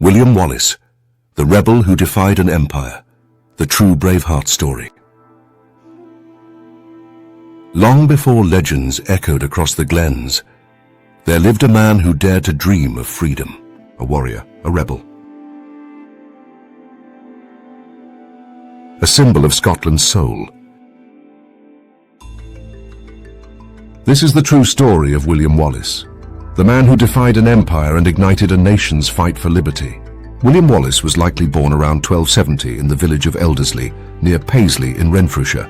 William Wallace, the rebel who defied an empire, the true Braveheart story. Long before legends echoed across the glens, there lived a man who dared to dream of freedom, a warrior, a rebel. A symbol of Scotland's soul. This is the true story of William Wallace, the man who defied an empire and ignited a nation's fight for liberty. William Wallace was likely born around 1270 in the village of Elderslie, near Paisley in Renfrewshire.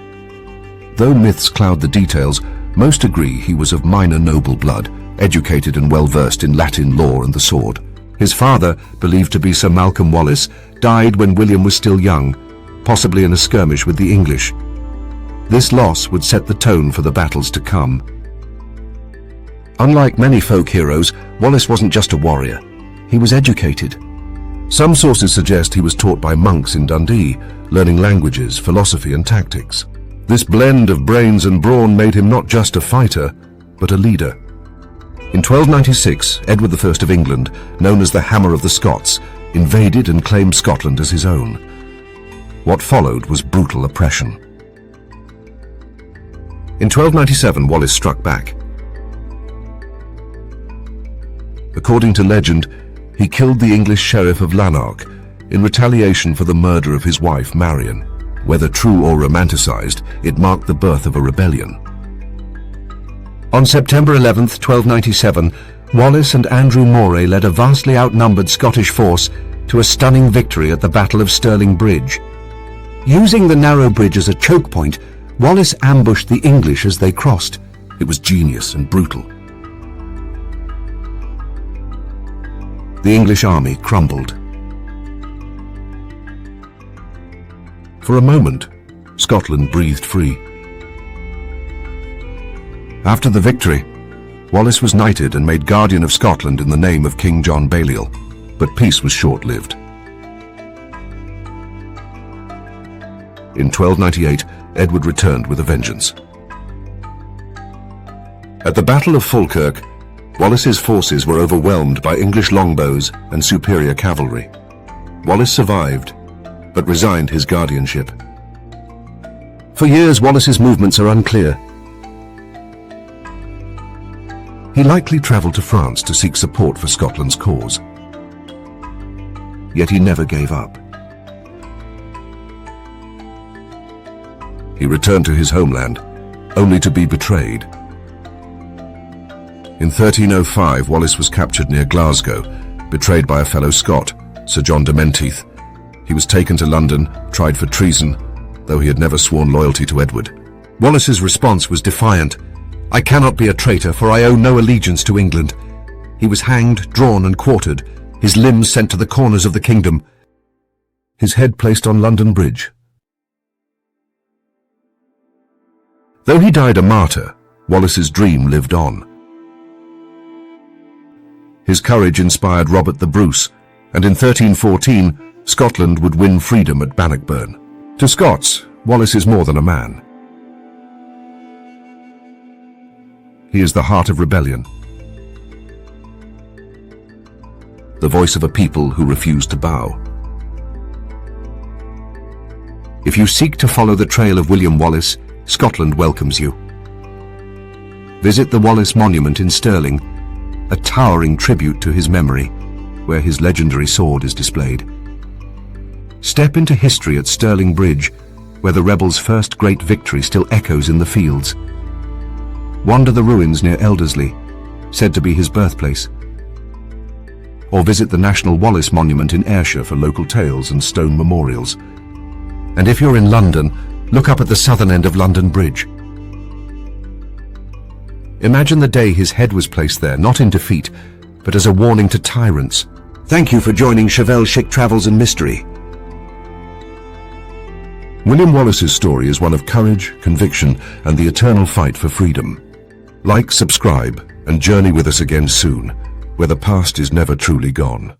Though myths cloud the details, most agree he was of minor noble blood, educated and well-versed in Latin lore and the sword. His father, believed to be Sir Malcolm Wallace, died when William was still young, possibly in a skirmish with the English. This loss would set the tone for the battles to come. Unlike many folk heroes, Wallace wasn't just a warrior. He was educated. Some sources suggest he was taught by monks in Dundee, learning languages, philosophy and tactics. This blend of brains and brawn made him not just a fighter, but a leader. In 1296, Edward I of England, known as the Hammer of the Scots, invaded and claimed Scotland as his own. What followed was brutal oppression. In 1297, Wallace struck back. According to legend, he killed the English sheriff of Lanark in retaliation for the murder of his wife, Marion. Whether true or romanticized, it marked the birth of a rebellion. On September 11th, 1297, Wallace and Andrew Moray led a vastly outnumbered Scottish force to a stunning victory at the Battle of Stirling Bridge. Using the narrow bridge as a choke point, Wallace ambushed the English as they crossed. It was genius and brutal. The English army crumbled. For a moment, Scotland breathed free. After the victory, Wallace was knighted and made Guardian of Scotland in the name of King John Balliol, but peace was short-lived. In 1298, Edward returned with a vengeance. At the Battle of Falkirk, Wallace's forces were overwhelmed by English longbows and superior cavalry. Wallace survived, but resigned his guardianship. For years, Wallace's movements are unclear. He likely travelled to France to seek support for Scotland's cause. Yet he never gave up. He returned to his homeland, only to be betrayed. In 1305, Wallace was captured near Glasgow, betrayed by a fellow Scot, Sir John de Menteith. He was taken to London, tried for treason, though he had never sworn loyalty to Edward. Wallace's response was defiant. "I cannot be a traitor, for I owe no allegiance to England." He was hanged, drawn and quartered, his limbs sent to the corners of the kingdom, his head placed on London Bridge. Though he died a martyr, Wallace's dream lived on. His courage inspired Robert the Bruce, and in 1314, Scotland would win freedom at Bannockburn. To Scots, Wallace is more than a man. He is the heart of rebellion, the voice of a people who refuse to bow. If you seek to follow the trail of William Wallace, Scotland welcomes you. Visit the Wallace Monument in Stirling, a towering tribute to his memory, where his legendary sword is displayed. Step into history at Stirling Bridge, where the rebels' first great victory still echoes in the fields. Wander the ruins near Elderslie, said to be his birthplace. Or visit the National Wallace Monument in Ayrshire for local tales and stone memorials. And if you're in London, look up at the southern end of London Bridge. Imagine the day his head was placed there, not in defeat, but as a warning to tyrants. Thank you for joining Chevelle Chic Travels and Mystery. William Wallace's story is one of courage, conviction, and the eternal fight for freedom. Like, subscribe, and journey with us again soon, where the past is never truly gone.